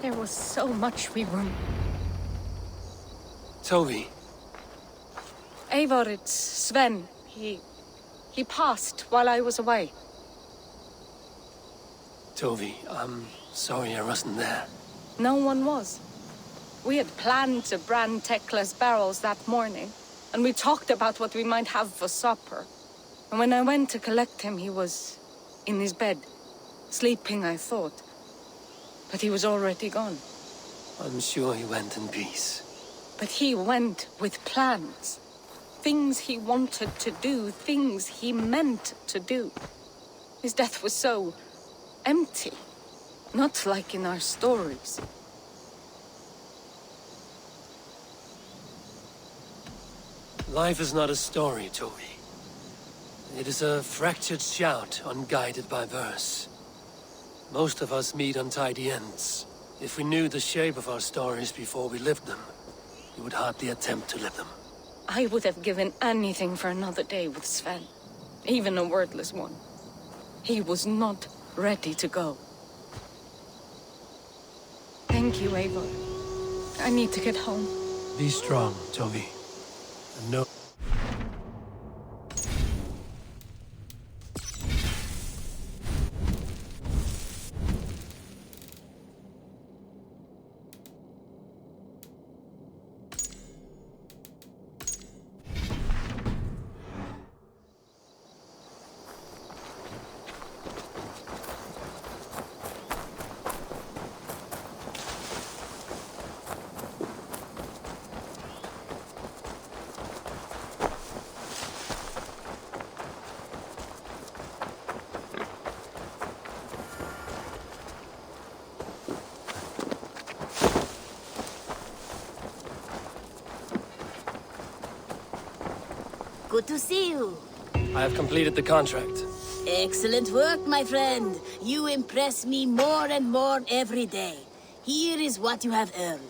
There was so much we were... Toby. Eivor, it's Sven. He passed while I was away. Toby, I'm sorry I wasn't there. No one was. We had planned to brand Tekla's barrels that morning, and we talked about what we might have for supper. And when I went to collect him, he was in his bed. Sleeping, I thought. But he was already gone. I'm sure he went in peace. But he went with plans. Things he wanted to do, things he meant to do. His death was so empty. Not like in our stories. Life is not a story, Toby. It is a fractured shout, unguided by verse. Most of us meet untidy ends. If we knew the shape of our stories before we lived them, we would hardly attempt to live them. I would have given anything for another day with Sven. Even a wordless one. He was not ready to go. Thank you, Eivor. I need to get home. Be strong, Toby. And know... Good to see you. I have completed the contract. Excellent work, my friend. You impress me more and more every day. Here is what you have earned.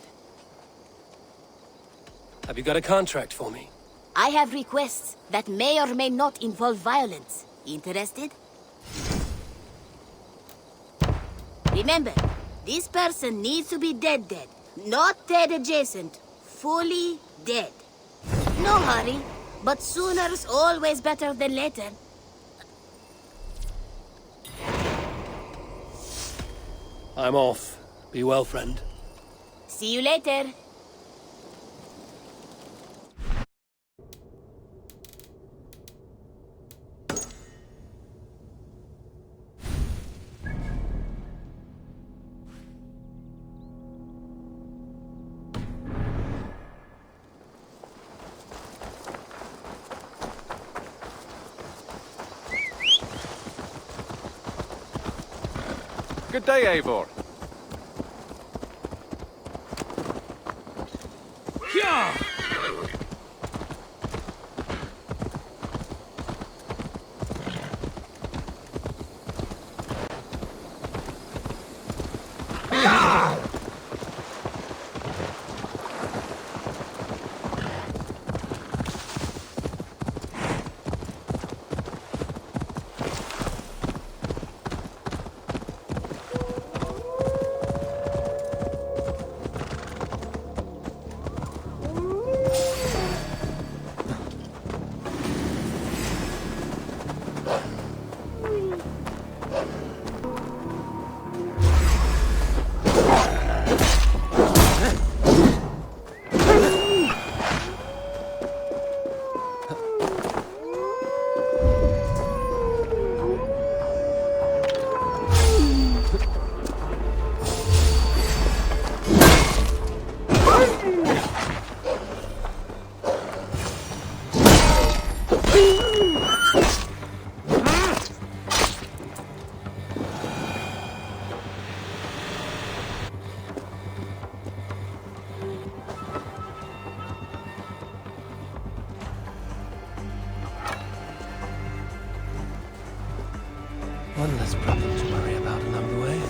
Have you got a contract for me? I have requests that may or may not involve violence. Interested? Remember, this person needs to be dead. Not dead adjacent. Fully dead. No hurry, but sooner's always better than later. I'm off. Be well, friend. See you later. Good day, Eivor. One less problem to worry about along the way.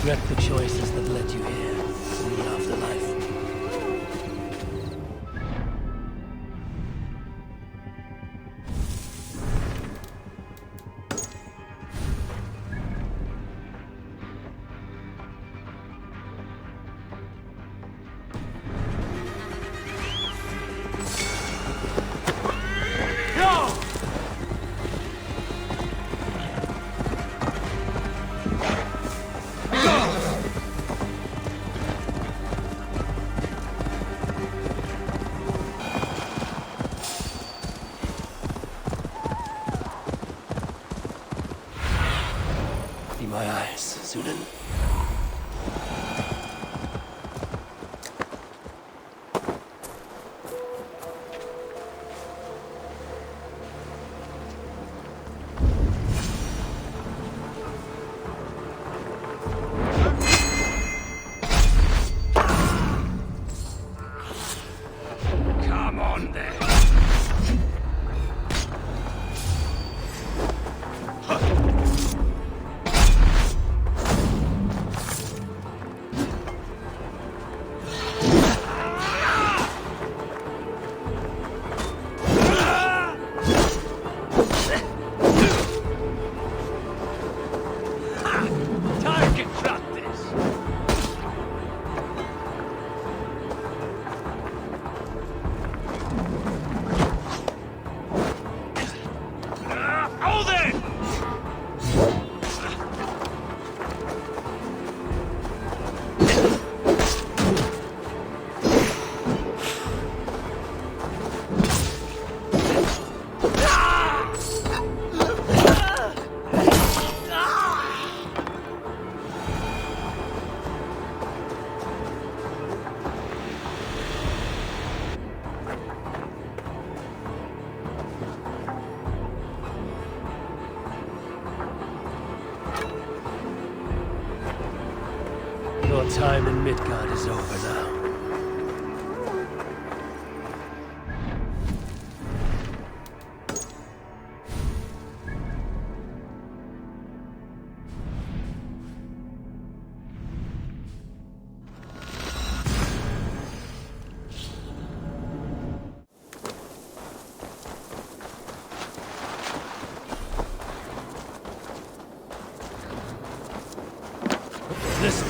Regret the choices that led you here, in the afterlife. Be my eyes, Sudan. Come on then. Target practice. Oh then! Your time in Midgard is over now. Listen.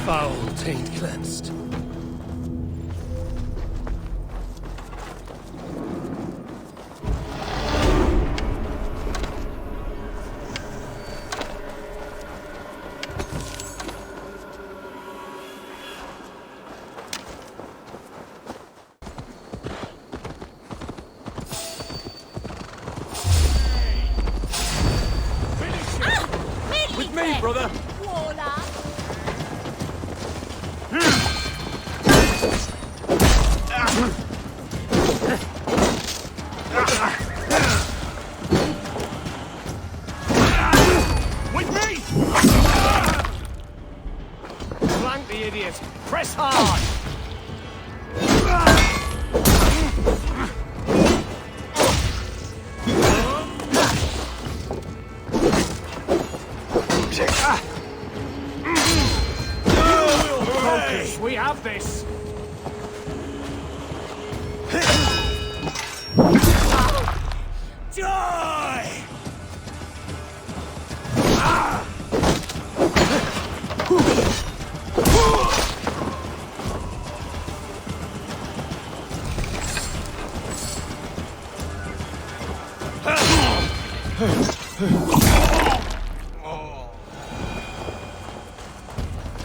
foul taint cleansed. With me, brother! With me! Flank the idiots! Press hard! Focus, we have this! Die!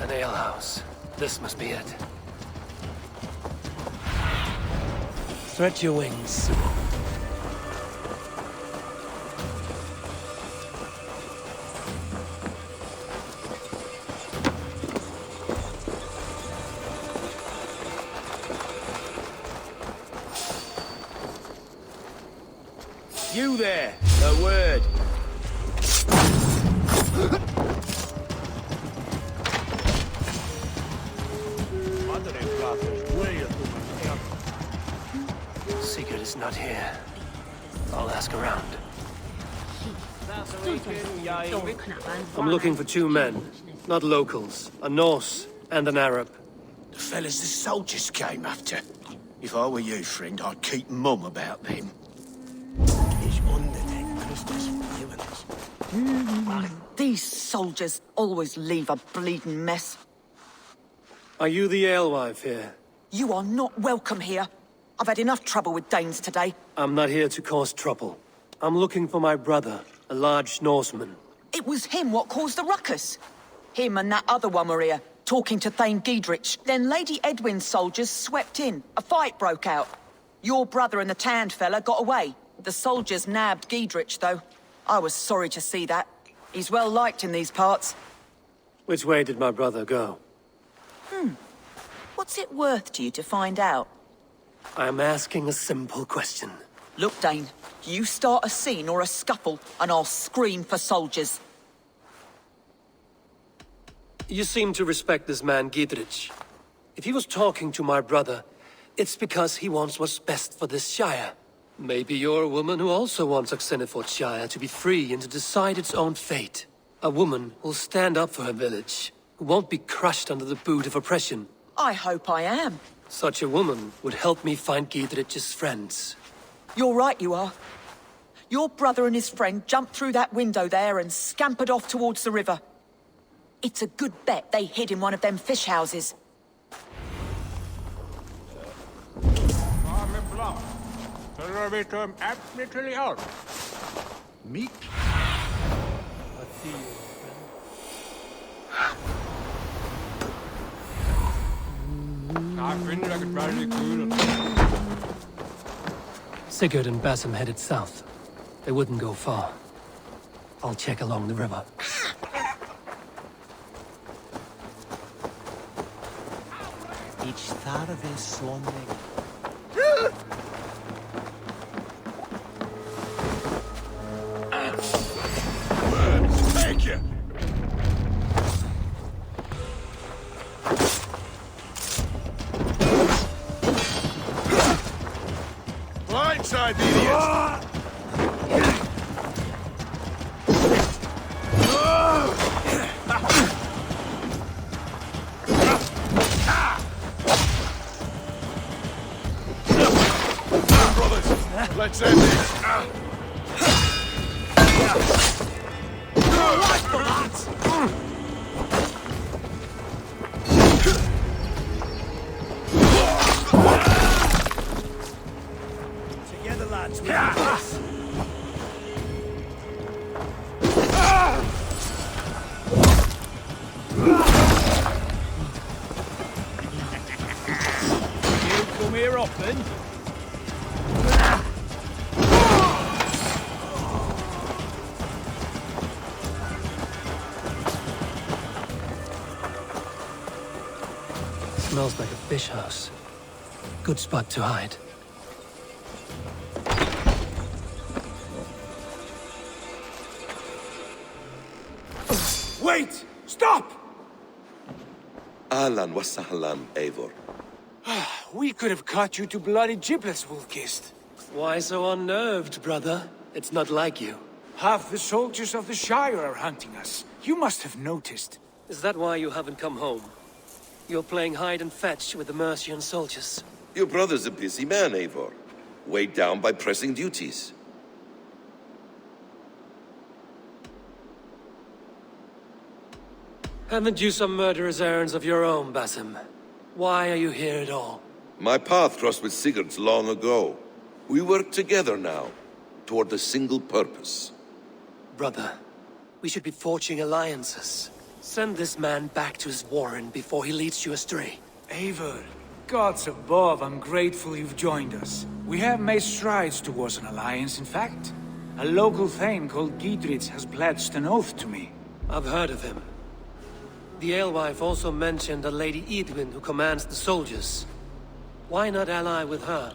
An alehouse. This must be it. Stretch your wings. You there, a word. Sigurd is not here. I'll ask around. I'm looking for two men, not locals. A Norse and an Arab. The fellas the soldiers came after. If I were you, friend, I'd keep mum about them. It's under their Christmas forgiveness. These soldiers always leave a bleeding mess. Are you the alewife here? You are not welcome here. I've had enough trouble with Danes today. I'm not here to cause trouble. I'm looking for my brother, a large Norseman. It was him what caused the ruckus. Him and that other one were here, talking to Thane Giedrich. Then Lady Edwin's soldiers swept in. A fight broke out. Your brother and the tanned fella got away. The soldiers nabbed Giedrich, though. I was sorry to see that. He's well liked in these parts. Which way did my brother go? What's it worth to you to find out? I'm asking a simple question. Look, Dane, you start a scene or a scuffle, and I'll scream for soldiers. You seem to respect this man, Giedrich. If he was talking to my brother, it's because he wants what's best for this Shire. Maybe you're a woman who also wants Oxeniford Shire to be free and to decide its own fate. A woman who'll stand up for her village, who won't be crushed under the boot of oppression. I hope I am. Such a woman would help me find Giedrich's friends. You're right, you are. Your brother and his friend jumped through that window there and scampered off towards the river. It's a good bet they hid in one of them fish houses. Meat? Sigurd and Basim headed south. They wouldn't go far. I'll check along the river. Each tarve slumring. Thank you. Blindside the idiots! Brothers, let's end this. Norsemen. Smells like a fish house. Good spot to hide. Wait! Stop! Ahlan wa sahlan, Eivor. We could have cut you to bloody giblets, Wolf-Kissed. Why so unnerved, brother? It's not like you. Half the soldiers of the Shire are hunting us. You must have noticed. Is that why you haven't come home? You're playing hide and fetch with the Mercian soldiers. Your brother's a busy man, Eivor. Weighed down by pressing duties. Haven't you some murderous errands of your own, Basim? Why are you here at all? My path crossed with Sigurd's long ago. We work together now, toward a single purpose. Brother, we should be forging alliances. Send this man back to his warren before he leads you astray. Eivor, gods above, I'm grateful you've joined us. We have made strides towards an alliance, in fact. A local thane called Giedrich has pledged an oath to me. I've heard of him. The alewife also mentioned a Lady Eidwin who commands the soldiers. Why not ally with her?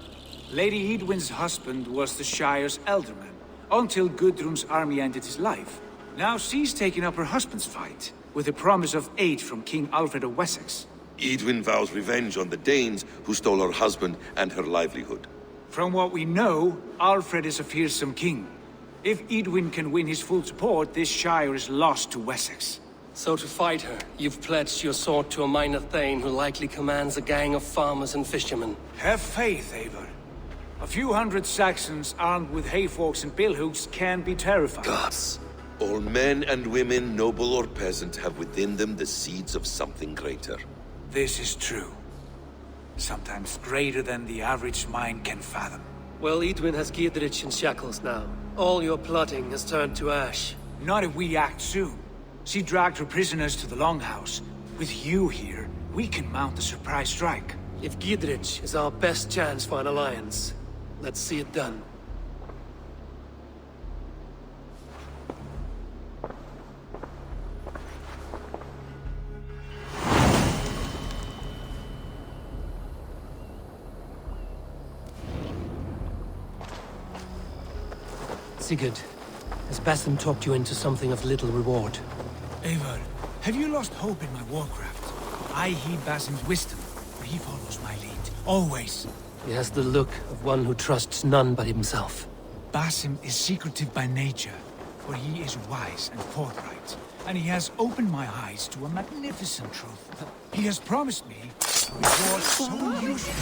Lady Eidwin's husband was the Shire's elderman, until Gudrun's army ended his life. Now she's taken up her husband's fight, with the promise of aid from King Alfred of Wessex. Eidwin vows revenge on the Danes who stole her husband and her livelihood. From what we know, Alfred is a fearsome king. If Eidwin can win his full support, this Shire is lost to Wessex. So to fight her, you've pledged your sword to a minor thane who likely commands a gang of farmers and fishermen. Have faith, Eivor. A few hundred Saxons armed with hayforks and billhooks can be terrifying. Gods. All men and women, noble or peasant, have within them the seeds of something greater. This is true. Sometimes greater than the average mind can fathom. Well, Eidwin has Giedrich in shackles now. All your plotting has turned to ash. Not if we act soon. She dragged her prisoners to the Longhouse. With you here, we can mount a surprise strike. If Giedrich is our best chance for an alliance, let's see it done. Sigurd, has Basim talked you into something of little reward? Eivor, have you lost hope in my warcraft? I heed Basim's wisdom, but he follows my lead. Always. He has the look of one who trusts none but himself. Basim is secretive by nature, but he is wise and forthright. And he has opened my eyes to a magnificent truth. He has promised me a reward so unusual.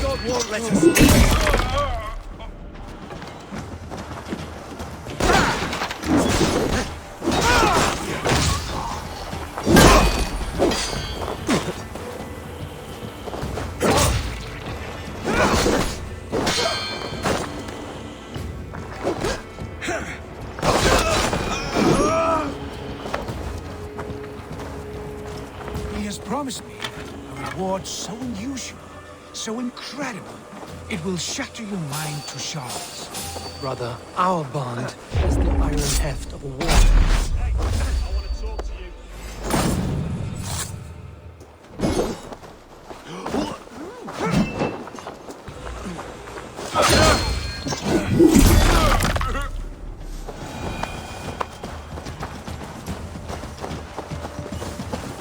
God won't let us. He has promised me a reward so unusual. So incredible, it will shatter your mind to shards. Brother, our bond is the iron heft of a war. Hey, I want to talk to you.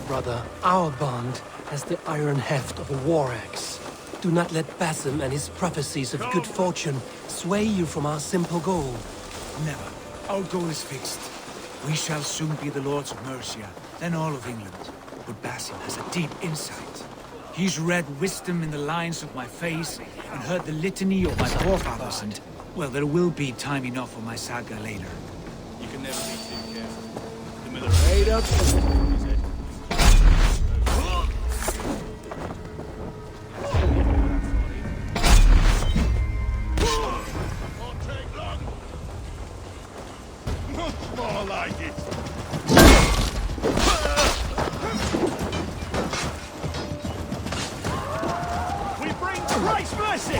Brother, our bond has the iron heft of a war axe. Do not let Basim and his prophecies of good fortune sway you from our simple goal. Never. Our goal is fixed. We shall soon be the lords of Mercia, then all of England. But Basim has a deep insight. He's read wisdom in the lines of my face and heard the litany of my forefathers and, well, there will be time enough for my saga later. You can never be too careful. The miller right up. Christ's mercy!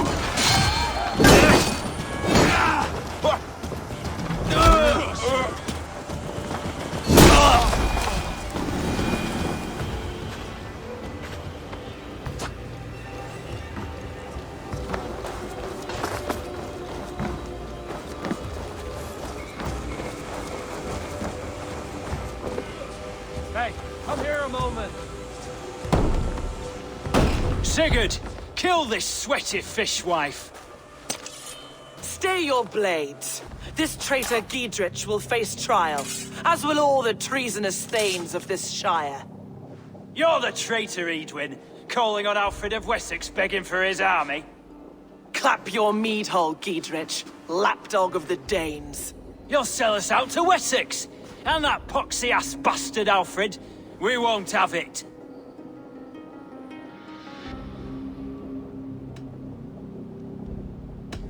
Hey, come here a moment. Sigurd, kill this sweaty fishwife. Stay your blades. This traitor Giedrich will face trial, as will all the treasonous thanes of this shire. You're the traitor, Edwin, calling on Alfred of Wessex begging for his army. Clap your mead hole, Giedrich, lapdog of the Danes. You'll sell us out to Wessex, and that poxy-ass bastard Alfred. We won't have it.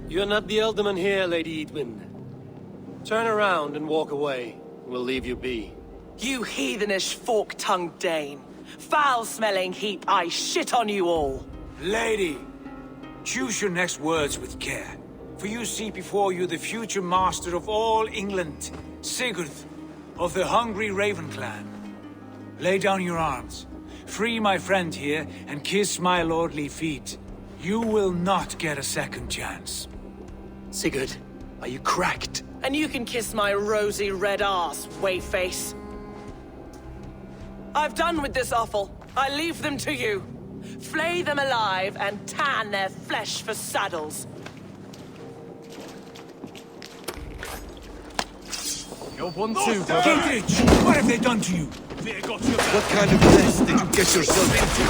You're not the Elderman here, Lady Edwin. Turn around and walk away. We'll leave you be. You heathenish fork-tongued Dane. Foul-smelling heap, I shit on you all. Lady, choose your next words with care. For you see before you the future master of all England, Sigurd, of the hungry Raven clan. Lay down your arms. Free my friend here and kiss my lordly feet. You will not get a second chance. Sigurd, are you cracked? And you can kiss my rosy red arse, wayface. I've done with this offal. I leave them to you. Flay them alive and tan their flesh for saddles. You're one too, brother. Giedrich, what have they done to you? What kind of mess did you get yourself into?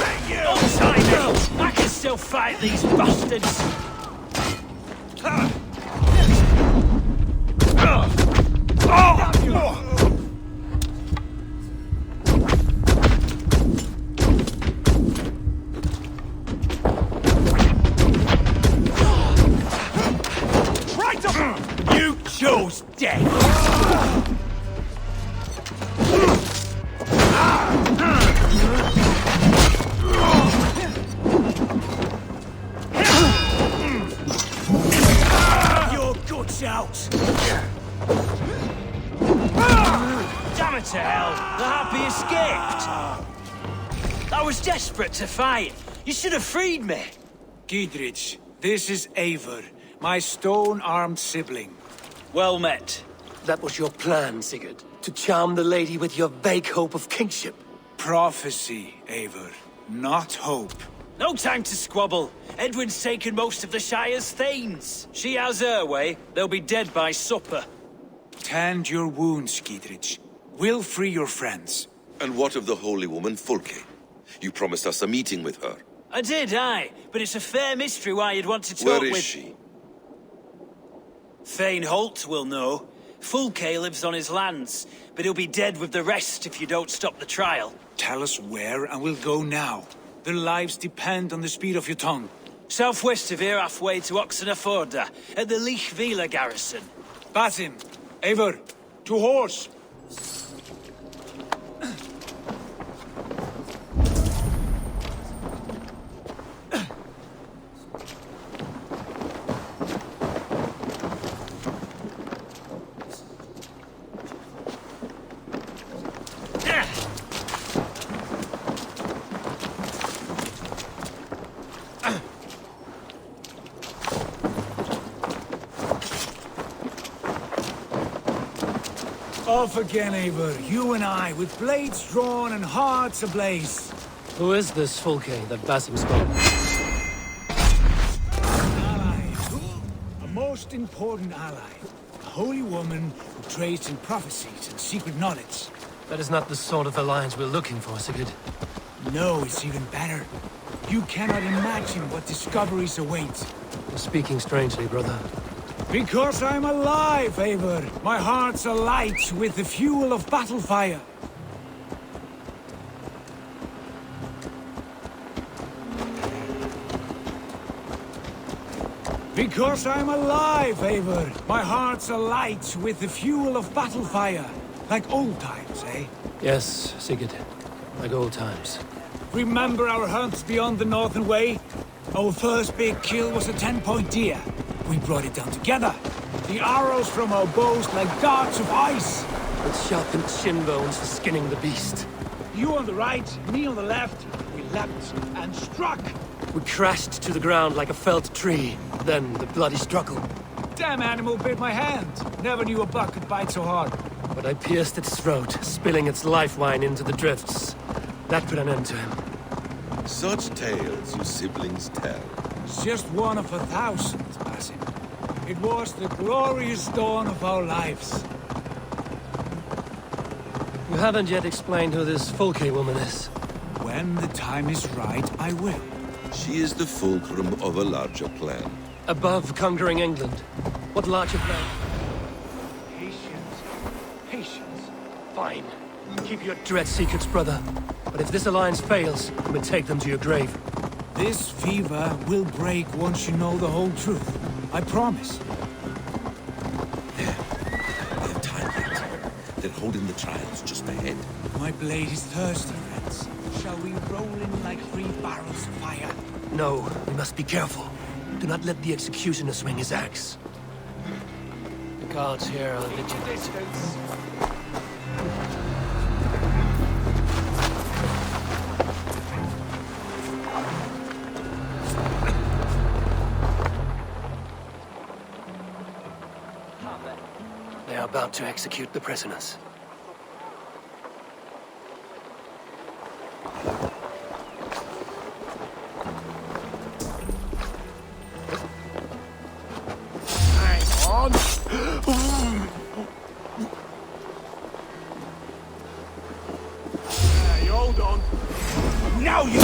Don't tie me! I can still fight these bastards! You chose death! Your guts out! Damn it to hell! The Happy escaped! I was desperate to fight. You should have freed me. Giedrich, this is Eivor, my stone-armed sibling. Well met. That was your plan, Sigurd. To charm the lady with your vague hope of kingship. Prophecy, Eivor, not hope. No time to squabble. Edwin's taken most of the Shire's thanes. She has her way. They'll be dead by supper. Tend your wounds, Giedrich. We'll free your friends. And what of the holy woman Fulke? You promised us a meeting with her. I did, aye. But it's a fair mystery why you'd want to talk Where is with... she? Thane Holt will know. Fulke lives on his lands, but he'll be dead with the rest if you don't stop the trial. Tell us where, and we'll go now. Their lives depend on the speed of your tongue. Southwest of here, halfway to Oxenaforda, at the Leich garrison. Basim, Eivor, to horse! Off again, Eivor. You and I, with blades drawn and hearts ablaze. Who is this Fulke that Basim spoke? Ally. A most important ally. A holy woman who trades in prophecies and secret knowledge. That is not the sort of alliance we're looking for, Sigurd. No, it's even better. You cannot imagine what discoveries await. You're speaking strangely, brother. Because I'm alive, Eivor. My heart's alight with the fuel of battle fire. Because I'm alive, Eivor. My heart's alight with the fuel of battle fire. Like old times, eh? Yes, Sigurd. Like old times. Remember our hunts beyond the Northern Way? Our first big kill was a 10-point deer. We brought it down together. The arrows from our bows like darts of ice. With sharpened shin bones for skinning the beast. You on the right, me on the left. We leapt and struck. We crashed to the ground like a felled tree. Then the bloody struggle. Damn animal bit my hand. Never knew a buck could bite so hard. But I pierced its throat, spilling its life wine into the drifts. That put an end to him. Such tales you siblings tell. It's just one of 1,000, Basim. It was the glorious dawn of our lives. You haven't yet explained who this Folke woman is. When the time is right, I will. She is the fulcrum of a larger plan. Above conquering England, what larger plan? Patience. Patience. Fine. Keep your dread secrets, brother. But if this alliance fails, we'll take them to your grave. This fever will break once you know the whole truth. I promise. There. We have time yet. They're holding the trials just ahead. My blade is thirsty, friends. Shall we roll in like 3 barrels of fire? No, we must be careful. Do not let the executioner swing his axe. The guards here are vigilant. They are about to execute the prisoners. You hold on. Now you...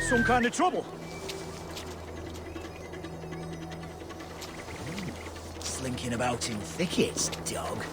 Some kind of trouble. Slinking about in thickets, dog.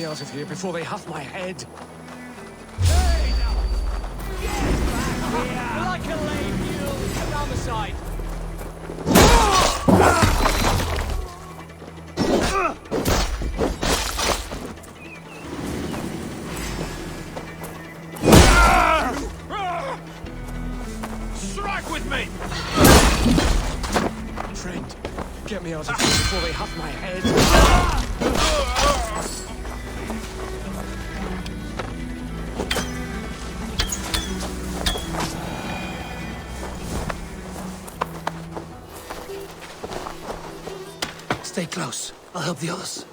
me out of here before they huff my head. Like a lame mule, come down the side. Strike with me! Trent, get me out of here before they huff my head. Stay close. I'll help the others.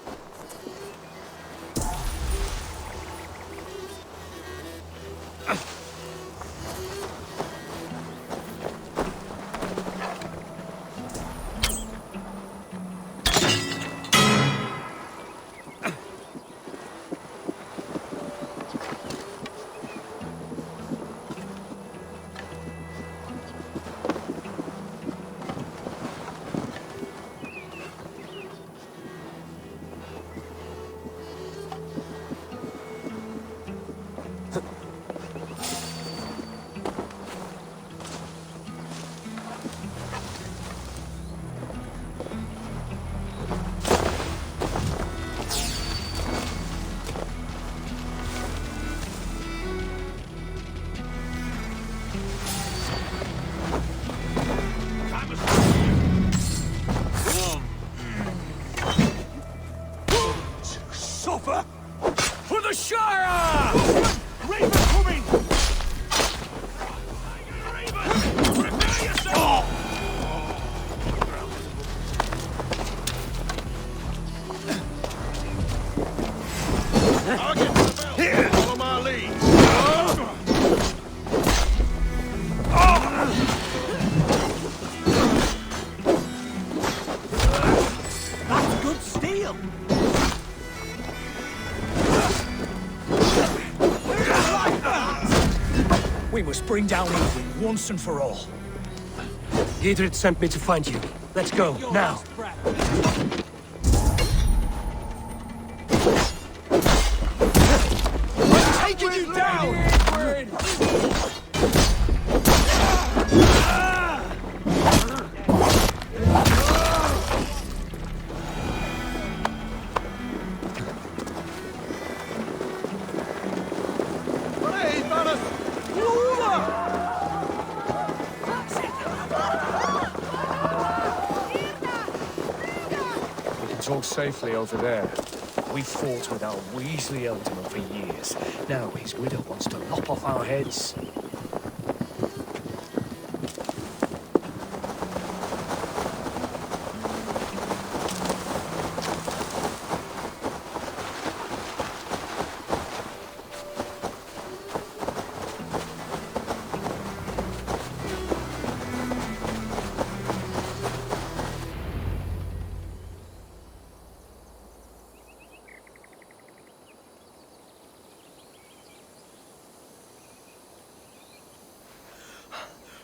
For the Shire! Raven coming! Raven! Prepare yourself! I'll get to the belt. Follow my lead. That's good steel! We must bring down Eivor once and for all. Giedrich sent me to find you. Let's go, now. Taking you down! Talk safely over there. We fought with our Weasley Alderman for years. Now his widow wants to lop off our heads.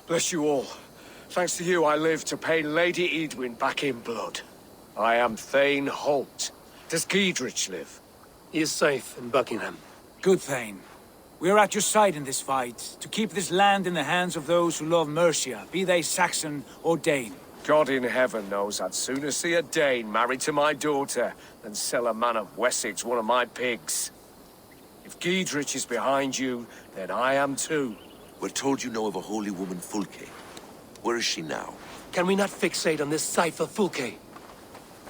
Bless you all. Thanks to you, I live to pay Lady Edwin back in blood. I am Thane Holt. Does Giedrich live? He is safe in Buckingham. Good Thane. We are at your side in this fight, to keep this land in the hands of those who love Mercia, be they Saxon or Dane. God in heaven knows I'd sooner see a Dane married to my daughter than sell a man of Wessex one of my pigs. If Giedrich is behind you, then I am too. We're told you know of a holy woman, Fulke. Where is she now? Can we not fixate on this cipher, Fulke?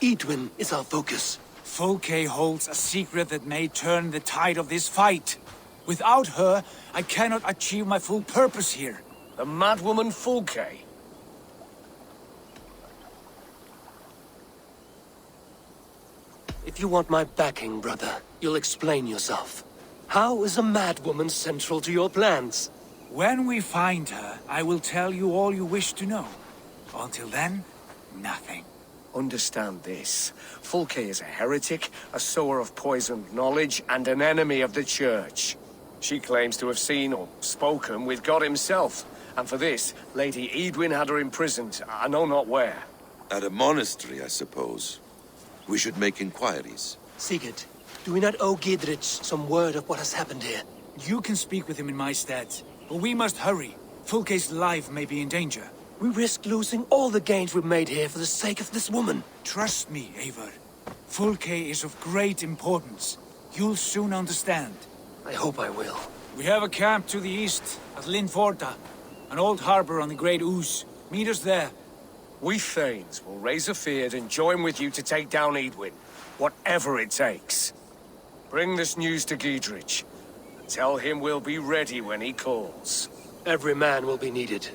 Edwin is our focus. Fulke holds a secret that may turn the tide of this fight. Without her, I cannot achieve my full purpose here. The madwoman Fulke? If you want my backing, brother, you'll explain yourself. How is a madwoman central to your plans? When we find her, I will tell you all you wish to know. Until then, nothing. Understand this. Fulke is a heretic, a sower of poisoned knowledge, and an enemy of the Church. She claims to have seen or spoken with God himself. And for this, Lady Edwin had her imprisoned, I know not where. At a monastery, I suppose. We should make inquiries. Sigurd, Do we not owe Giedrich some word of what has happened here? You can speak with him in my stead, but we must hurry. Fulke's life may be in danger. We risk losing all the gains we've made here for the sake of this woman. Trust me, Eivor. Fulke is of great importance. You'll soon understand. I hope I will. We have a camp to the east, at Linforta. An old harbor on the Great Ouse. Meet us there. We Thanes will raise a feard and join with you to take down Edwin, whatever it takes. Bring this news to Giedrich, and tell him we'll be ready when he calls. Every man will be needed.